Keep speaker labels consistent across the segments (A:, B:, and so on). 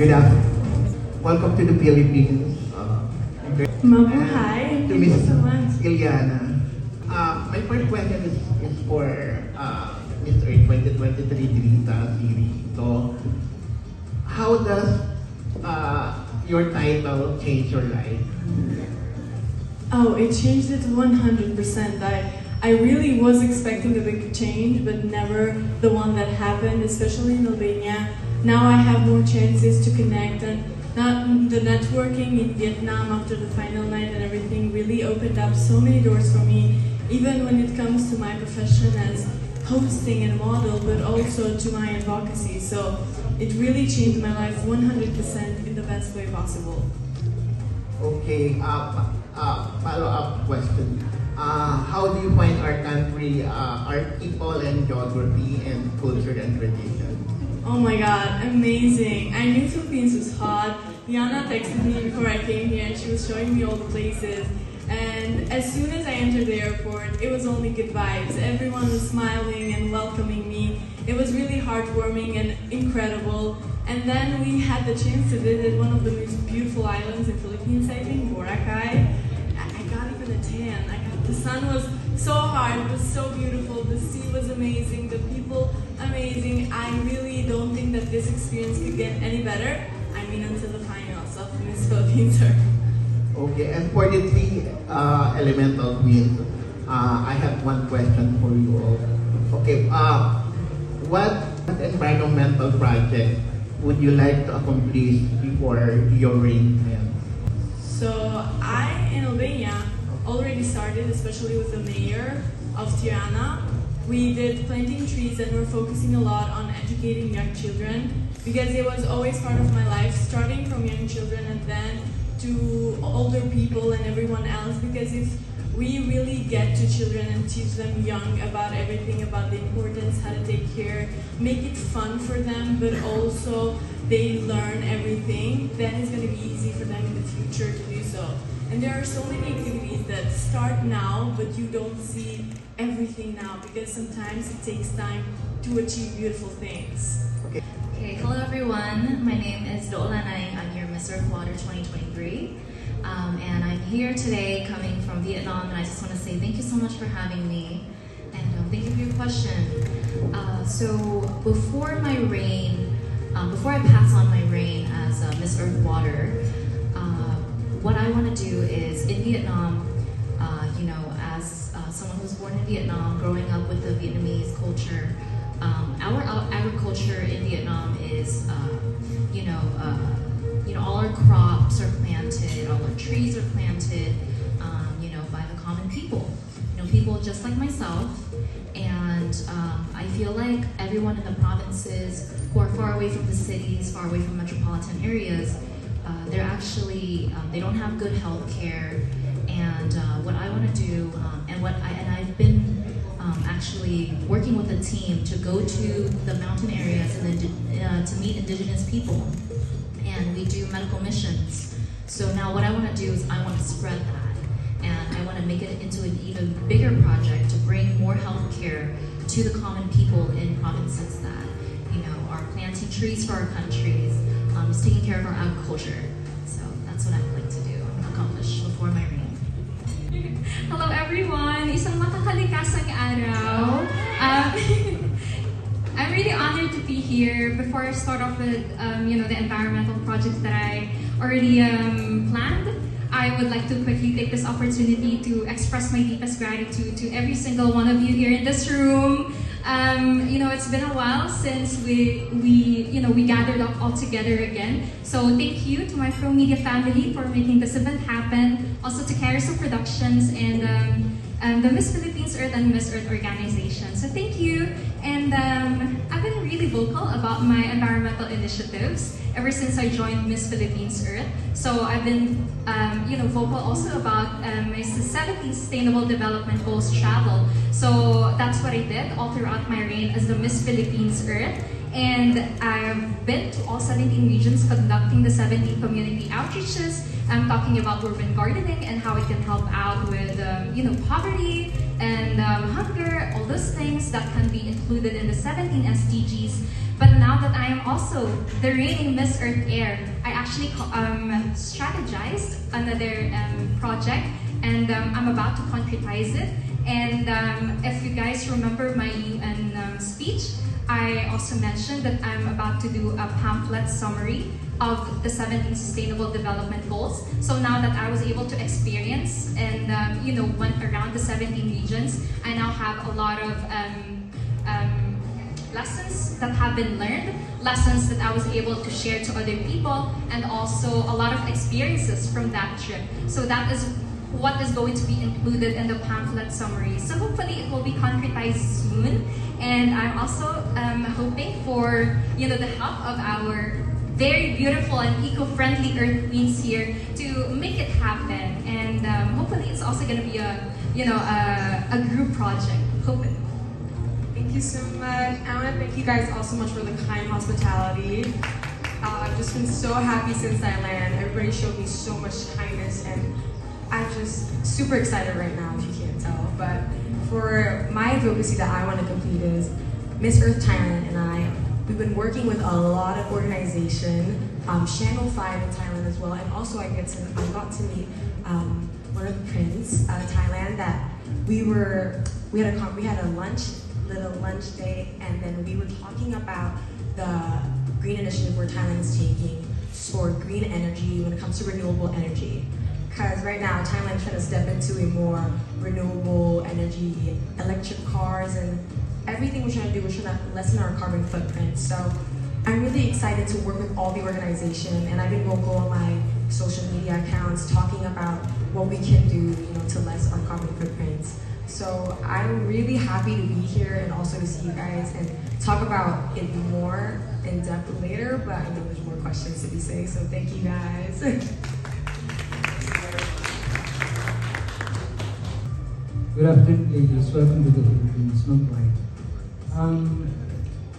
A: Good afternoon. Welcome to the Philippines.
B: Mabuhay.
A: To
B: Thank you
A: Miss
B: so much.
A: Ilyana. My first question is for Mr. 2023 Drita, Ziri. So, how does your title change your life?
B: Oh, it changed it 100%. I really was expecting a big change, but never the one that happened, especially in Albania. Now I have more chances to connect, and the networking in Vietnam after the final night and everything really opened up so many doors for me, even when it comes to my profession as hosting and model, but also to my advocacy. So it really changed my life 100% in the best way possible.
A: Okay, follow-up question. How do you find our country, our people and geography and culture and tradition?
B: Oh my god, amazing. I knew Philippines was hot. Liana texted me before I came here and she was showing me all the places. And as soon as I entered the airport, it was only good vibes. Everyone was smiling and welcoming me. It was really heartwarming and incredible. And then we had the chance to visit one of the most beautiful islands in Philippines, I think, Boracay. I got even a tan. The sun was so hard, it was so beautiful, the sea was amazing, the people amazing. I really don't think that this experience could get any better. I mean, until the finals of Miss Philippines Earth.
A: Okay, and for the three elemental queens, I have one question for you all. Okay, what environmental project would you like to accomplish before your reign ends?
B: So I, in Albania, already started, especially with the mayor of Tirana. We did planting trees and we're focusing a lot on educating young children because it was always part of my life, starting from young children and then to older people and everyone else, because if we really get to children and teach them young about everything, about the importance, how to take care, make it fun for them, but also they learn everything, then it's going to be easy for them in the future to do so. And there are so many activities that start now, but you don't see everything now because sometimes it takes time to achieve beautiful things.
C: Okay, hello everyone. My name is Dolanay. I'm your Miss Earth Water 2023. And I'm here today coming from Vietnam, and I just want to say thank you so much for having me. And thank you for your question. So before my reign, before I pass on my reign as Miss Earth Water, what I want to do is in Vietnam, you know, as someone who was born in Vietnam, growing up with the Vietnamese culture, our agriculture in Vietnam is, you know, all our crops are planted, all our trees are planted, you know, by the common people. You know, people just like myself, and I feel like everyone in the provinces who are far away from the cities, far away from metropolitan areas, they're actually, they don't have good health care, and what I want to do, and I've been actually working with a team to go to the mountain areas and then to meet indigenous people, and we do medical missions. So now what I want to do is I want to spread that, and I want to make it into an even bigger project to bring more health care to the common people in provinces that, you know, are planting trees for our countries, is taking care of our agriculture. So that's what I'd like to do, accomplish before my reign.
D: Hello everyone! Isang makakalikasang araw. I'm really honored to be here. Before I start off with you know, the environmental projects that I already planned, I would like to quickly take this opportunity to express my deepest gratitude to every single one of you here in this room. You know, it's been a while since we gathered up all together again. So thank you to my Pro Media family for making this event happen. Also to Carousel Productions and the Miss Philippines Earth and Miss Earth organization. So thank you. And I've been really vocal about my environmental initiatives ever since I joined Miss Philippines Earth. So I've been you know, vocal also about my 17 Sustainable Development Goals travel. So that's what I did all throughout my reign as the Miss Philippines Earth. And I've been to all 17 regions conducting the 17 community outreaches. I'm talking about urban gardening and how it can help out with poverty and hunger, all those things that can be included in the 17 SDGs. But now that I am also the reigning Miss Earth Air, I actually strategized another project, and I'm about to concretize it. And if you guys remember my UN speech, I also mentioned that I'm about to do a pamphlet summary of the 17 Sustainable Development Goals. So now that I was able to experience and went around the 17 regions, I now have a lot of lessons that have been learned, lessons that I was able to share to other people, and also a lot of experiences from that trip. So that is what is going to be included in the pamphlet summary. So hopefully it will be concretized soon. And I'm also hoping for the help of our very beautiful and eco-friendly Earth Queens here to make it happen. And hopefully it's also going to be a group project. Hoping.
E: Thank you so much. I want to thank you guys all so much for the kind hospitality. I've just been so happy since I landed. Everybody showed me so much kindness, and I'm just super excited right now, if you can't tell. But for my advocacy that I want to complete is Miss Earth Thailand and we've been working with a lot of organization, Channel 5 in Thailand as well, and also I got to meet one of the prince out of Thailand that we had a little lunch day, and then we were talking about the green initiative where Thailand is taking for green energy when it comes to renewable energy. Because right now, Thailand is trying to step into a more renewable energy, electric cars, and everything we're trying to do, we're trying to lessen our carbon footprint. So I'm really excited to work with all the organization, and I've been vocal on my social media accounts talking about what we can do, to lessen our carbon footprints. So I'm really happy to be here and also to see you guys and talk about it more in depth later, but I know there's more questions to be saying, so thank you guys.
F: Good afternoon, ladies. Welcome to the Philippines. Not white.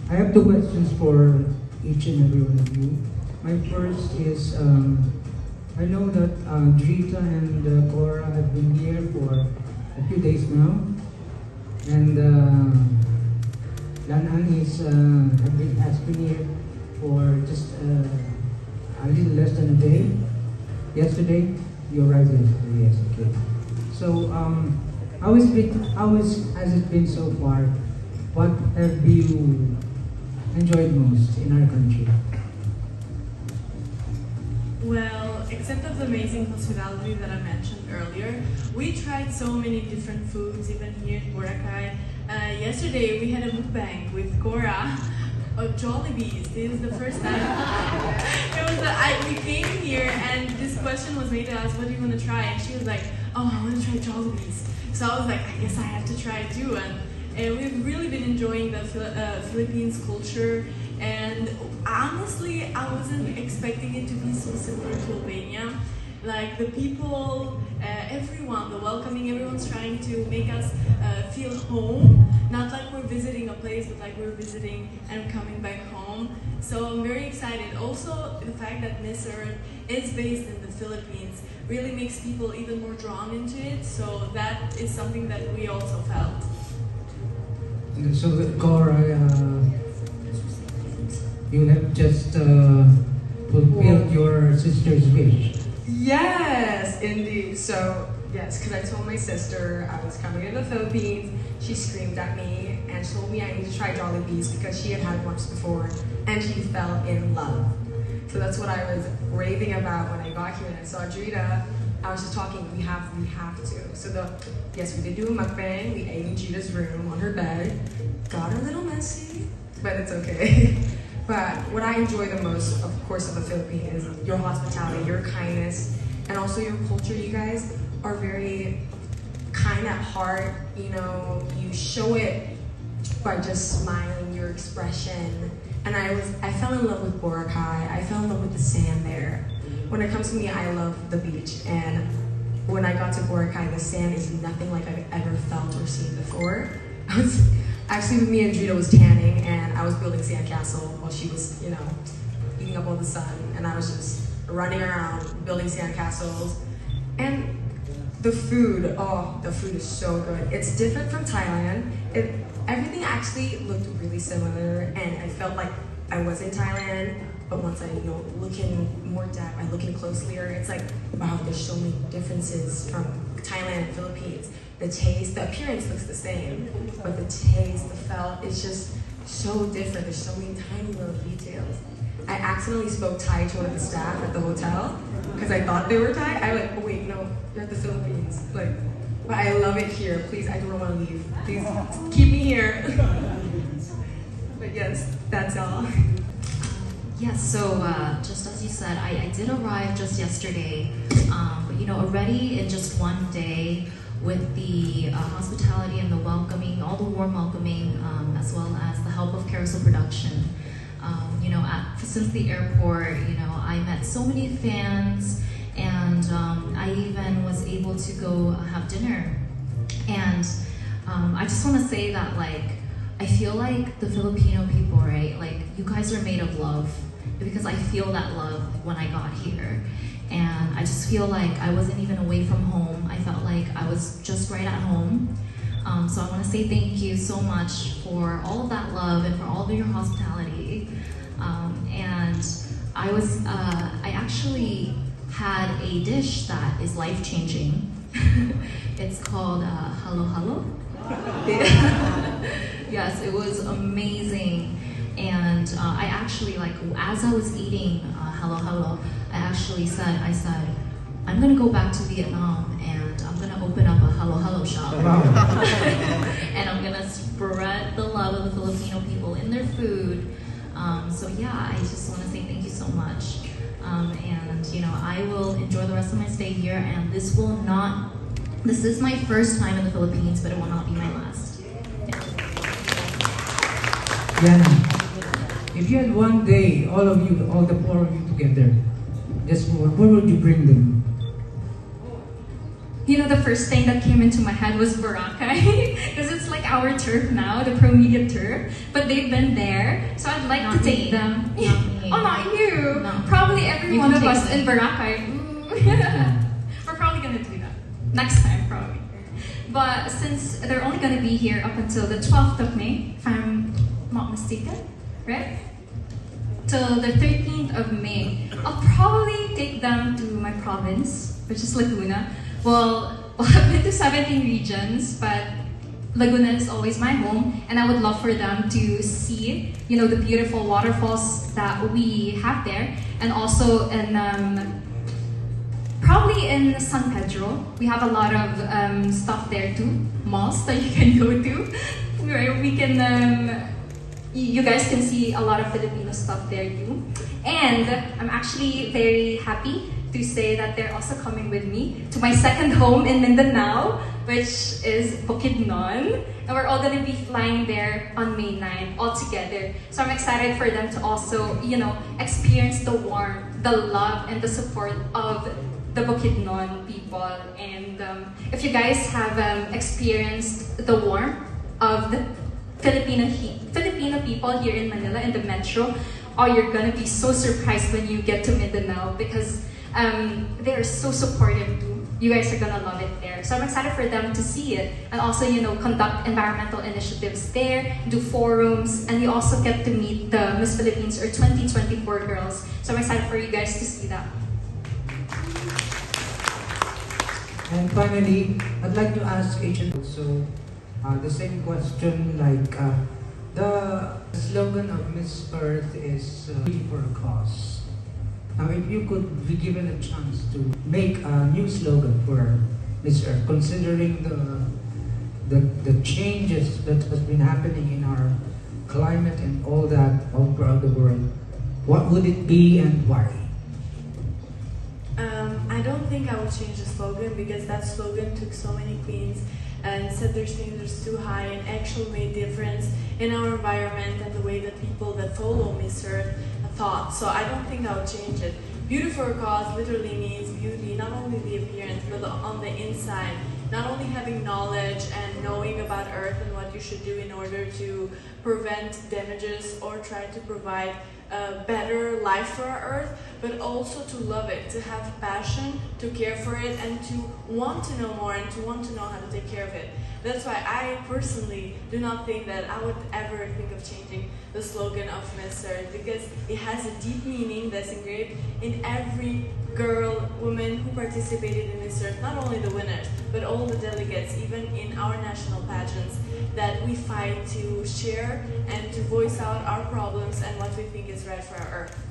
F: I have two questions for each and every one of you. My first is, I know that Drita and Cora have been here for a few days now, and Lanan has been here for just a little less than a day. Yesterday, you arrived yesterday. Yes, okay. So, how has it been so far? What have you enjoyed most in our country?
B: Well, except of the amazing hospitality that I mentioned earlier, we tried so many different foods, even here in Boracay. Yesterday, we had a mukbang with Cora of Jollibee. This is the first time. We came here and this question was made to us, what do you want to try? And she was like, oh, I want to try Jollibee's. So I was like, I guess I have to try it too. And we've really been enjoying the Philippines culture. And honestly, I wasn't expecting it to be so similar to Albania. Like the people, everyone, the welcoming, everyone's trying to make us feel home. Not like we're visiting a place, but like we're visiting and coming back home. So I'm very excited. Also, the fact that Miss Earth is based in the Philippines really makes people even more drawn into it. So that is something that we also felt.
F: So, Cora, you have just fulfilled your sister's wish.
E: Yes, indeed. So, yes, because I told my sister I was coming to the Philippines. She screamed at me and told me I need to try Jollibee's because she had had once before and she fell in love. So that's what I was raving about when I got here and I saw Drita. I was just talking, we have to. So yes, we did do a mukbang. We ate in Drita's room on her bed. Got a little messy, but it's okay. But what I enjoy the most, of course, of the Philippines is your hospitality, your kindness, and also your culture. You guys are very kind at heart. You show it by just smiling, your expression. And I fell in love with Boracay. I fell in love with the sand there. When it comes to me, I love the beach. And when I got to Boracay, the sand is nothing like I've ever felt or seen before. Actually, me and Drita was tanning, and I was building sandcastle while she was, you know, eating up all the sun, and I was just running around building sandcastles. And the food, oh, the food is so good. It's different from Thailand. Everything actually looked really similar, and I felt like I was in Thailand. But once I, look in more depth, I look in closelier, it's like, wow, there's so many differences from Thailand and Philippines. The taste, the appearance looks the same, but the taste, the felt, it's just so different. There's so many tiny little details. I accidentally spoke Thai to one of the staff at the hotel because I thought they were Thai. I was like, oh wait, no, you're at the Philippines. Like, but I love it here. Please, I don't want to leave. Please keep me here. But yes, that's all.
C: Yes, so just as you said, I did arrive just yesterday, but already in just one day with the hospitality and the welcoming, all the warm welcoming, as well as the help of Carousel Production. Since the airport, I met so many fans, and I even was able to go have dinner. And I just want to say that, I feel like the Filipino people, right? You guys are made of love, because I feel that love when I got here. And I just feel like I wasn't even away from home. I felt like I was just right at home. So I want to say thank you so much for all of that love and for all of your hospitality. And I actually had a dish that is life-changing. It's called halo halo. Yes, it was amazing. And I actually, as I was eating halo halo, I said, I'm gonna go back to Vietnam and I'm gonna open up a halo halo shop. And I'm gonna spread the love of the Filipino people in their food. So yeah, I just wanna say thank you so much. And I will enjoy the rest of my stay here, and this is my first time in the Philippines, but it will not be my last.
F: Yana, if you had one day, all the four of you together, where would you bring them?
D: The first thing that came into my head was Boracay, because it's like our turf now, the pro media turf, but they've been there, so I'd like to take them.
C: Not me.
D: Oh, not you!
C: No.
D: Probably every
C: You
D: one
C: can
D: of
C: take
D: us
C: them.
D: in Boracay. We're probably gonna do that next time, probably. But since they're only gonna be here up until the 12th of May, if I'm not mistaken, right? Till the 13th of May, I'll probably take them to my province, which is Laguna. Well, I've been to 17 regions, but Laguna is always my home, and I would love for them to see, the beautiful waterfalls that we have there, and also in probably in San Pedro. We have a lot of stuff there too, malls that you can go to, where we can. You guys can see a lot of Filipino stuff there too. And I'm actually very happy to say that they're also coming with me to my second home in Mindanao, which is Bukidnon. And we're all gonna be flying there on May 9th all together. So I'm excited for them to also, experience the warmth, the love, and the support of the Bukidnon people. And if you guys have experienced the warmth of the Filipino people here in Manila, in the metro, you're gonna be so surprised when you get to Mindanao, because they're so supportive too. You guys are gonna love it there. So I'm excited for them to see it, and also conduct environmental initiatives there, do forums, and you also get to meet the Miss Philippines or 2024 girls. So I'm excited for you guys to see that.
F: And finally, I'd like to ask each and also the same question, the slogan of Miss Earth is for a cause. Now, if you could be given a chance to make a new slogan for Miss Earth, considering the changes that has been happening in our climate and all that all throughout the world, what would it be and why?
B: I don't think I will change the slogan, because that slogan took so many queens and set their standards too high and actually made difference in our environment and the way that people that follow Miss Earth thought. So I don't think I'll change it. Beauty for a cause literally means beauty, not only the appearance, but on the inside. not only having knowledge and knowing about Earth and what you should do in order to prevent damages or try to provide a better life for our Earth, but also to love it, to have passion, to care for it, and to want to know more and to want to know how to take care of it. That's why I personally do not think that I would ever think of changing the slogan of Miss Earth, because it has a deep meaning that's engraved in every girl, woman who participated in Miss Earth, not only the winners, but all the delegates, even in our national pageants, that we fight to share and to voice out our problems and what we think is right for our Earth.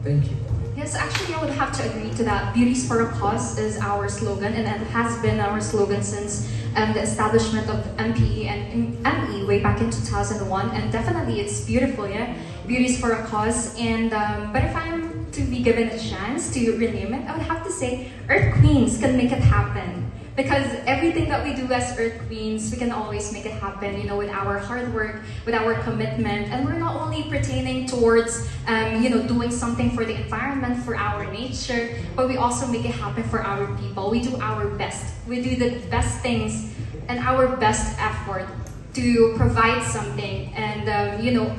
F: Thank you.
D: Yes, actually, I would have to agree to that. Beauties for a Cause is our slogan, and it has been our slogan since the establishment of MPE and ME way back in 2001. And definitely, it's beautiful, yeah. Beauties for a Cause. And but if I'm to be given a chance to rename it, I would have to say Earth Queens can make it happen. Because everything that we do as Earth Queens, we can always make it happen, you know, with our hard work, with our commitment. And we're not only pertaining towards, you know, doing something for the environment, for our nature, but we also make it happen for our people. We do our best. We do the best things and our best effort to provide something and, you know,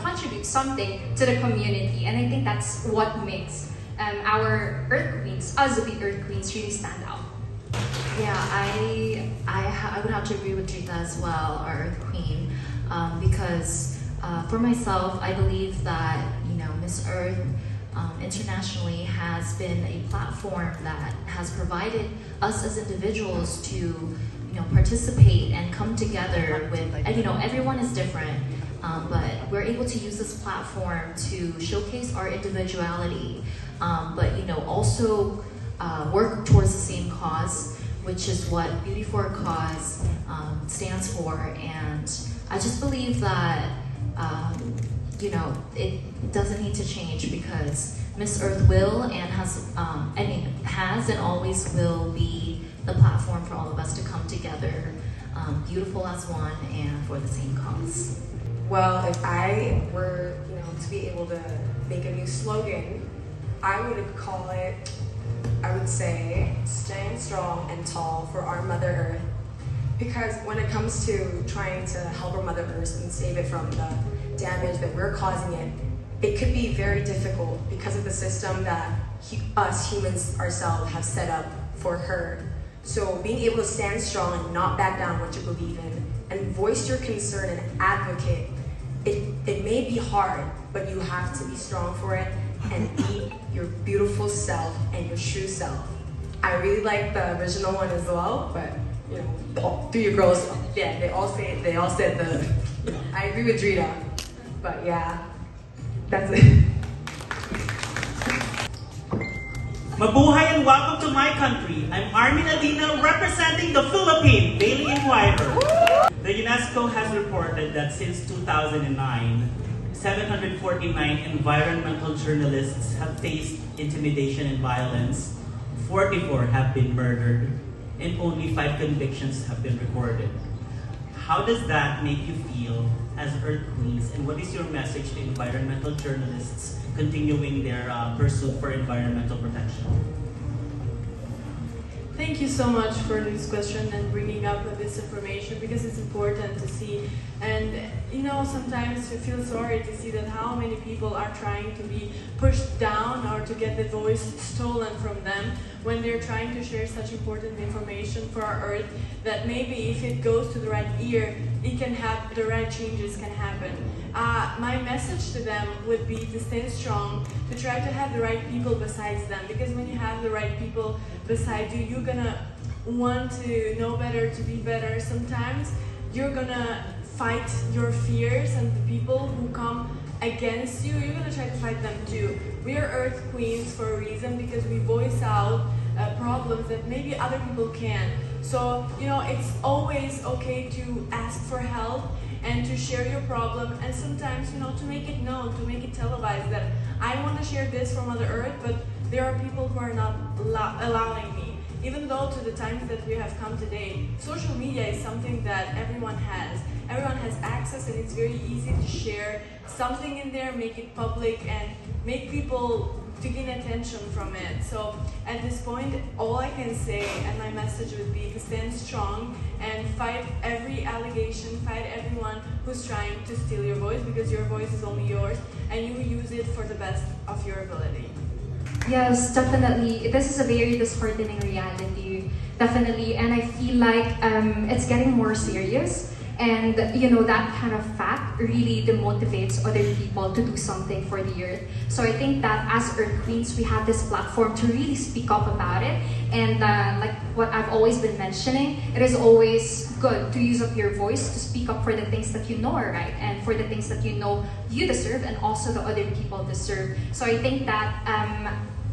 D: contribute something to the community. And I think that's what makes our Earth Queens, us the Earth Queens, really stand out.
C: Yeah, I would have to agree with Drita as well, our Earth Queen, because for myself, I believe that, you know, Miss Earth internationally has been a platform that has provided us as individuals to, you know, participate and come together with, and, you know, everyone is different, but we're able to use this platform to showcase our individuality, but, you know, also work towards the same cause, which is what Beauty for a Cause stands for. And I just believe that, you know, it doesn't need to change, because Miss Earth will and has and always will be the platform for all of us to come together, beautiful as one and for the same cause.
E: Well, if I were, you know, to be able to make a new slogan, I would call it, I would say, staying strong and tall for our Mother Earth. Because when it comes to trying to help our Mother Earth and save it from the damage that we're causing it could be very difficult because of the system that us humans ourselves have set up for her. So being able to stand strong and not back down what you believe in and voice your concern and advocate, it may be hard, but you have to be strong for it and be your beautiful self and your true self. I really like the original one as well, but you know, do your girls, yeah, they all said the, I agree with Drita, but yeah, that's it.
G: Mabuhay and welcome to my country. I'm Armin Adina representing the Philippines, Daily Inquirer. The UNESCO has reported that since 2009, 749 environmental journalists have faced intimidation and violence, 44 have been murdered, and only 5 convictions have been recorded. How does that make you feel as Earth Queens, and what is your message to environmental journalists continuing their pursuit for environmental protection?
B: Thank you so much for this question and bringing up this information, because it's important to see. And you know, sometimes you feel sorry to see that how many people are trying to be pushed down or to get the voice stolen from them when they're trying to share such important information for our Earth, that maybe if it goes to the right ear, it can have the right changes can happen. My message to them would be to stay strong, to try to have the right people besides them, because when you have the right people beside you, you're gonna want to know better, to be better. Sometimes you're gonna fight your fears, and the people who come against you, you're gonna try to fight them too. We are Earth Queens for a reason, because we voice out problems that maybe other people can't. So, you know, it's always okay to ask for help and to share your problem, and sometimes, you know, to make it known, to make it televised that I want to share this from Mother Earth, but there are people who are not allowing me. Even though to the times that we have come today, social media is something that everyone has. Everyone has access, and it's very easy to share something in there, make it public, and make people to gain attention from it. So at this point, all I can say, and my message would be to stand strong and fight every allegation, fight everyone who's trying to steal your voice, because your voice is only yours and you use it for the best of your ability.
D: Yes, definitely. This is a very disheartening reality, definitely. And I feel like it's getting more serious. And that kind of fact really demotivates other people to do something for the earth. So I think that as Earth Queens, we have this platform to really speak up about it. And like what I've always been mentioning, it is always good to use up your voice to speak up for the things that you know are right and for the things that you know you deserve and also the other people deserve. So I think that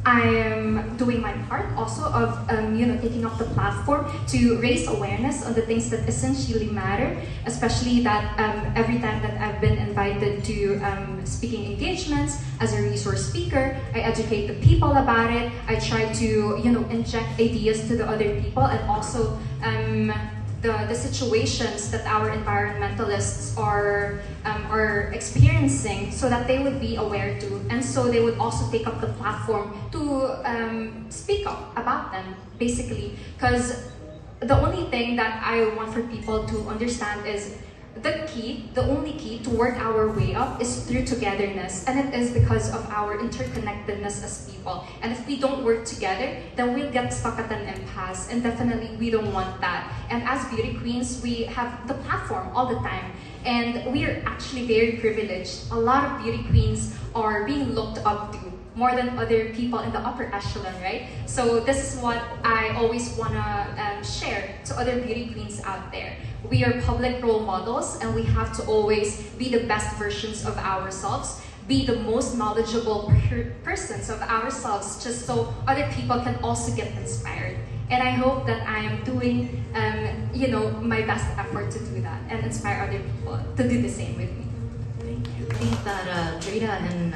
D: I am doing my part also of taking up the platform to raise awareness on the things that essentially matter, especially that every time that I've been invited to speaking engagements as a resource speaker, I educate the people about it. I try to inject ideas to the other people, and also the situations that our environmentalists are experiencing, so that they would be aware too, and so they would also take up the platform to speak up about them, basically. Because the only thing that I want for people to understand is the only key to work our way up is through togetherness, and it is because of our interconnectedness as people. And if we don't work together, then we'll get stuck at an impasse, and definitely we don't want that. And as beauty queens, we have the platform all the time, and we are actually very privileged. A lot of beauty queens are being looked up to more than other people in the upper echelon, right? So this is what I always wanna share to other beauty queens out there. We are public role models, and we have to always be the best versions of ourselves, be the most knowledgeable persons of ourselves, just so other people can also get inspired. And I hope that I am doing my best effort to do that and inspire other people to do the same with me.
B: Thank you.
C: I think that Drita and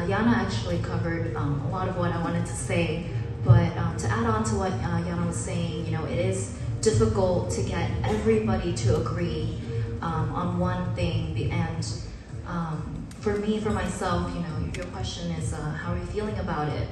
C: Yana actually covered a lot of what I wanted to say, but to add on to what Yana was saying, it is difficult to get everybody to agree on one thing. And for me, for myself, your question is how are you feeling about it?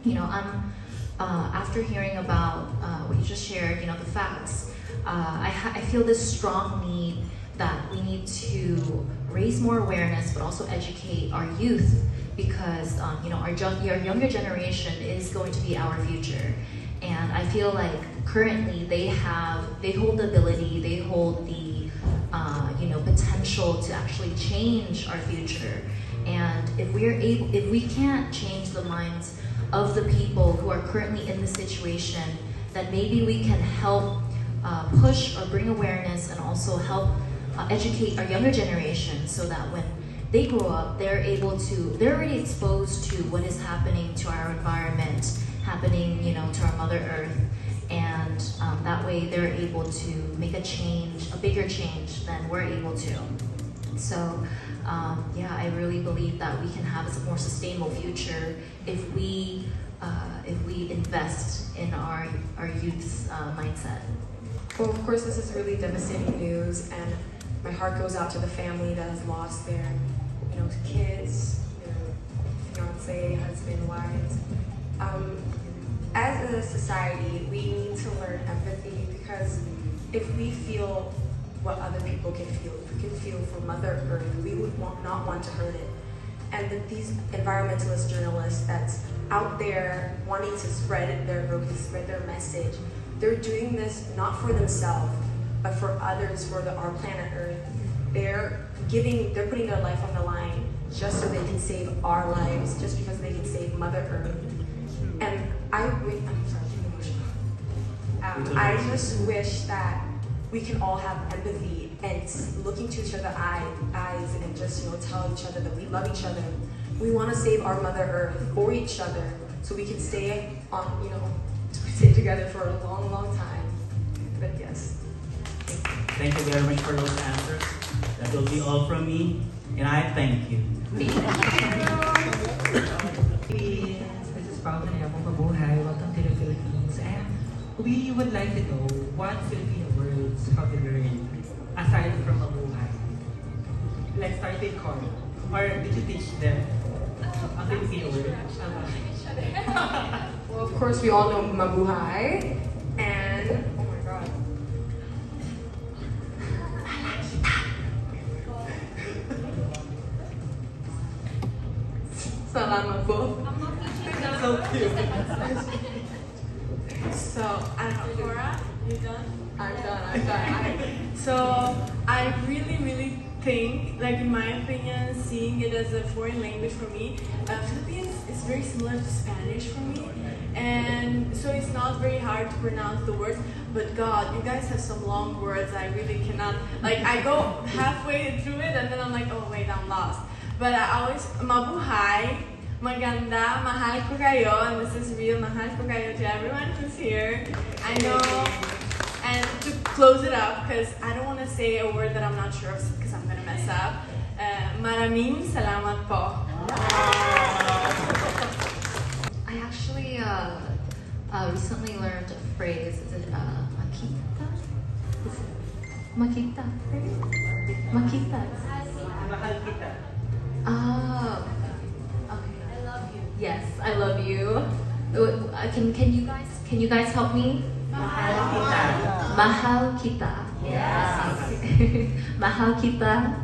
C: I'm after hearing about what you just shared, the facts, I feel this strong need that we need to raise more awareness, but also educate our youth, because our younger generation is going to be our future. And I feel like currently they hold the ability, they hold the potential to actually change our future. And if we can't change the minds of the people who are currently in this situation, then maybe we can help push or bring awareness, and also help educate our younger generation, so that when they grow up, they're already exposed to what is happening to our environment, happening, to our Mother Earth, and that way they're able to make a change, a bigger change than we're able to. So, I really believe that we can have a more sustainable future if we invest in our youth's mindset.
E: Well, of course, this is really devastating news, and my heart goes out to the family that has lost their, kids, fiance, husband, wives. As a society, we need to learn empathy, because if we feel what other people can feel, if we can feel for Mother Earth, we would not want to hurt it. And these environmentalist journalists that's out there wanting to spread their message, they're doing this not for themselves, but for others, for our planet Earth. They're putting their life on the line just so they can save our lives, just because they can save Mother Earth. And I'm sorry, I'm emotional. I just wish that we can all have empathy and look into each other's eyes and just tell each other that we love each other. We want to save our Mother Earth for each other, so we can stay stay together for a long, long time. But yes.
G: Thank you very much for those answers. That will be all from me, and I thank you.
F: This is Paul from Mabuhay. Welcome to the Philippines. And we would like to know what Filipino words have you learned aside from Mabuhay. Let's start with Carl. Or did you teach them
G: Ang Filipino word.
E: Well, of course, we all know mabuhay. And, oh my god. Salamat po.
G: So cute.
B: So, I don't know, Cora, you done?
E: I'm done.
B: So, I really think, like in my opinion, seeing it as a foreign language for me, Philippines is very similar to Spanish for me. And so it's not very hard to pronounce the words, but God, you guys have some long words I really cannot, like I go halfway through it and then I'm like, oh wait, I'm lost. But I always, mabuhay, maganda, mahal ko kayo, and this is real, mahal ko kayo to everyone who's here. I know, and to close it up, because I don't want to say a word that I'm not sure of, because I'm going to mess up. Maraming salamat po.
C: I actually recently learned a phrase. Is it makita? Makita, right? Makita.
G: Mahal kita.
C: Oh, okay. I love you. Yes, I love you. Can you guys help me?
G: Mahal kita.
C: Mahal kita. Yes. Mahal kita.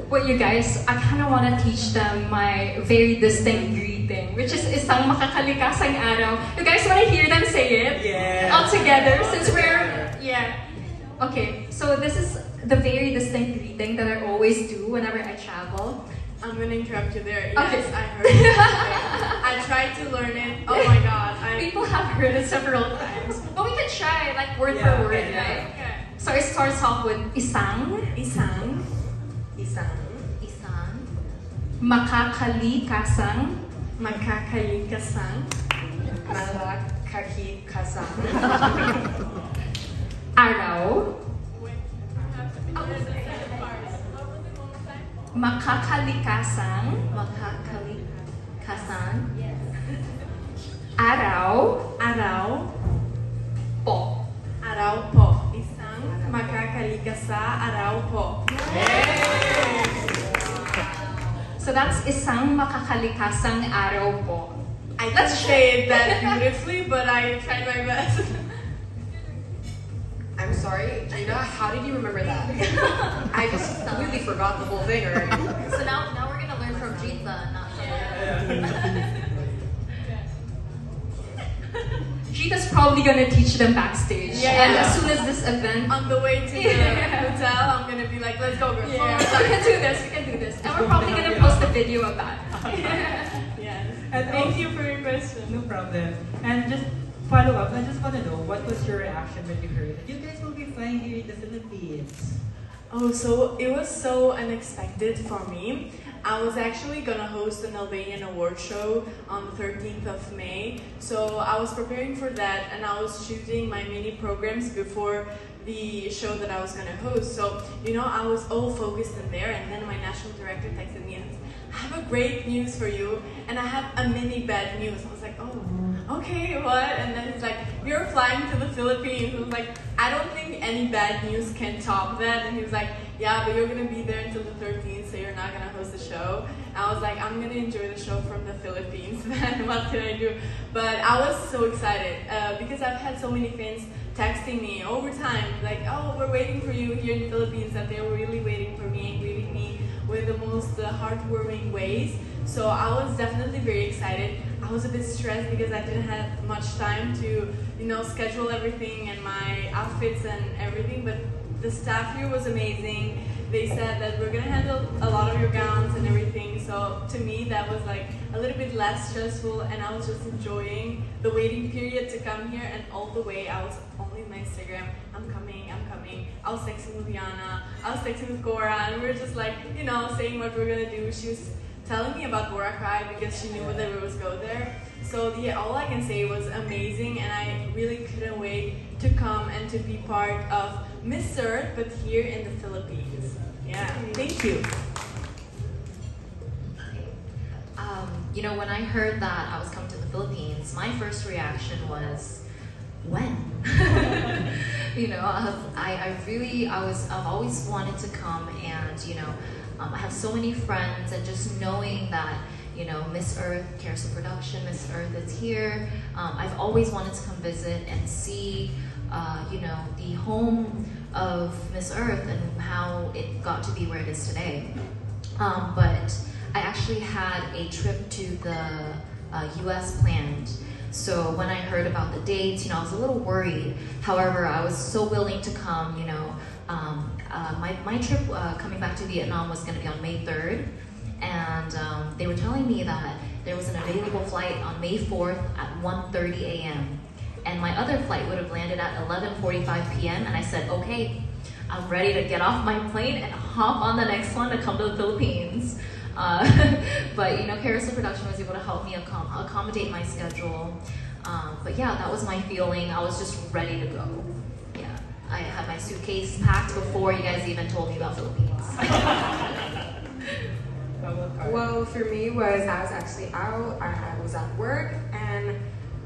D: Well, you guys, I kind of want to teach them my very distinct greeting, which is isang makakalikasang araw. You guys want to hear them say it?
G: Yeah.
D: All together, since we're, yeah. Okay, so this is the very distinct greeting that I always do whenever I travel.
B: I'm going to interrupt you there.
D: Okay.
B: Yes, I heard it. I tried to learn it. Oh my god.
D: People have heard it several times. But we can try, like, word
G: Yeah,
D: for word,
G: okay,
D: right?
B: Okay.
D: So it starts off with isang,
B: Isang.
C: Isan.
D: makakalikasang,
B: Makakalikasang.
E: Malakakikasang.
D: araw, makakalikasang,
C: Makakalikasang.
D: araw,
B: Araw.
D: po.
B: Araw po. Isang makakalikasa araw po.
D: So that's isang makakalikasang araw po.
B: I didn't say it that beautifully, but I tried my best.
E: I'm sorry, Drita, how did you remember that? I just completely forgot the whole thing already.
C: So now we're gonna learn from Drita, not from
D: Drita's probably gonna teach them backstage.
B: Yeah.
D: And as soon as this event,
B: On the way to the hotel, I'm gonna be like, let's go, girl.
D: yeah, we can do this. And we're probably gonna post a video of that.
B: Yes.
G: And
B: Thank
G: also-
B: you for your question.
G: No problem. And just follow up, I just want to know, what was your reaction when you heard that you guys will be flying here in the Philippines?
B: Oh, so it was so unexpected for me. I was actually gonna host an Albanian award show on the 13th of May. So I was preparing for that and I was choosing my mini programs before the show that I was gonna host. So, I was all focused in there and then my national director texted me and I have a great news for you and I have a mini bad news. I was like, oh, okay, what? And then he's like, you're flying to the Philippines. I was like, I don't think any bad news can top that. And he was like, yeah, but you're gonna be there until the 13th, so you're not gonna host the show. And I was like, I'm gonna enjoy the show from the Philippines, man. What can I do? But I was so excited because I've had so many fans texting me over time, like, oh, we're waiting for you here in the Philippines, that they were really waiting for me and greeting me with the most heartwarming ways. So I was definitely very excited. I was a bit stressed because I didn't have much time to, schedule everything and my outfits and everything, but the staff here was amazing. They said that we're gonna handle a lot of your gowns and everything. So to me, that was like a little bit less stressful and I was just enjoying the waiting period to come here, and all the way I was only on my Instagram, I'm coming. I was texting with Yana, I was texting with Cora, and we were just like, saying what we're gonna do. She was telling me about Boracay because she knew that we was go there. So all I can say was amazing, and I really couldn't wait to come and to be part of Miss Earth, but here in the Philippines. Yeah, thank you.
C: When I heard that I was coming to the Philippines, my first reaction was, when? I've always wanted to come, and I have so many friends, and just knowing that, you know, Miss Earth, Carousel Production, Miss Earth is here. I've always wanted to come visit and see, you know, the home of Miss Earth and how it got to be where it is today. But I actually had a trip to the US planned. So when I heard about the dates, you know, I was a little worried. However, I was so willing to come, you know. My trip coming back to Vietnam was gonna be on May 3rd. And they were telling me that there was an available flight on May 4th at 1:30 a.m. And my other flight would have landed at 11:45 p.m. And I said, okay, I'm ready to get off my plane and hop on the next one to come to the Philippines. But you know, Carousel Production was able to help me accommodate my schedule. But yeah, that was my feeling. I was just ready to go. Yeah, I had my suitcase packed before you guys even told me about Philippines.
E: Well, for me was I was actually out, I was at work, and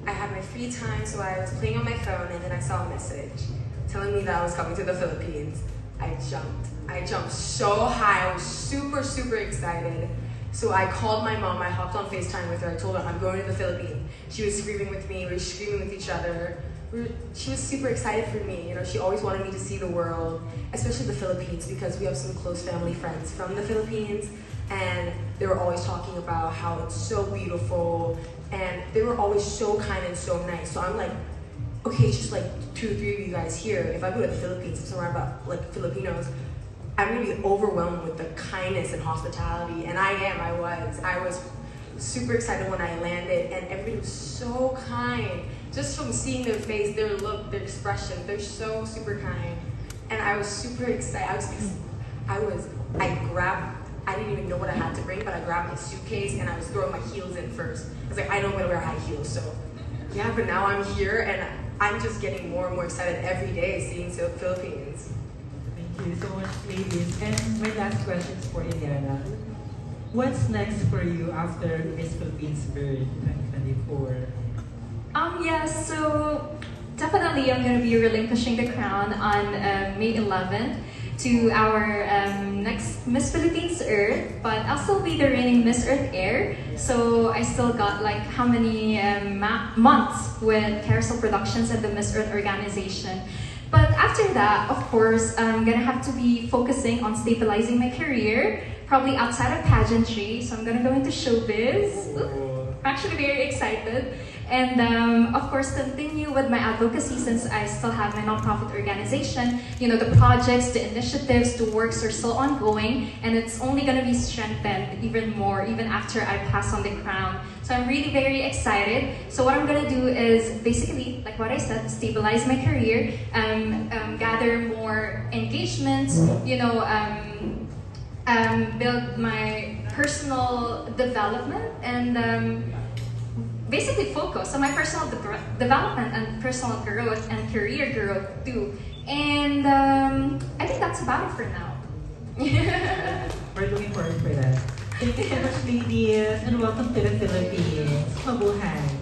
E: I had my free time, so I was playing on my phone, and then I saw a message telling me that I was coming to the Philippines. I jumped so high, I was super, super excited. So I called my mom, I hopped on FaceTime with her, I told her I'm going to the Philippines. She was screaming with me, we were screaming with each other. She was super excited for me, you know, she always wanted me to see the world, especially the Philippines, because we have some close family friends from the Philippines, and they were always talking about how it's so beautiful, and they were always so kind and so nice. So I'm like, okay, it's just like 2 or 3 of you guys here. If I go to the Philippines, I'm surrounded by like Filipinos, I'm gonna be overwhelmed with the kindness and hospitality, and I was super excited when I landed, and everybody was so kind. Just from seeing their face, their look, their expression, they're so super kind. And I was super excited. I didn't even know what I had to bring, but I grabbed my suitcase and I was throwing my heels in first. I was like, I know I'm gonna wear high heels, so yeah, but now I'm here and I'm just getting more and more excited every day seeing the Philippines.
H: Thank you so much, ladies. And my last question is for Iliana. What's next for you after Miss Philippines Bird 2024?
D: Yes, so definitely I'm going to be relinquishing the crown on May 11th to our next Miss Philippines Earth, but I'll still be the reigning Miss Earth Air. So I still got like how many months with Carousel Productions and the Miss Earth organization. But after that, of course, I'm gonna have to be focusing on stabilizing my career, probably outside of pageantry. So I'm gonna go into showbiz. I'm actually very excited. And of course, continue with my advocacy since I still have my nonprofit organization. You know, the projects, the initiatives, the works are still ongoing, and it's only going to be strengthened even more, even after I pass on the crown. So I'm really very excited. So what I'm going to do is basically, like what I said, stabilize my career, gather more engagements, you know, build my personal development, and basically focus on my personal development and personal growth and career growth too. And I think that's about it for now.
H: We're looking forward for that. Thank you so much, ladies, and welcome to the Philippines. Mabuhay!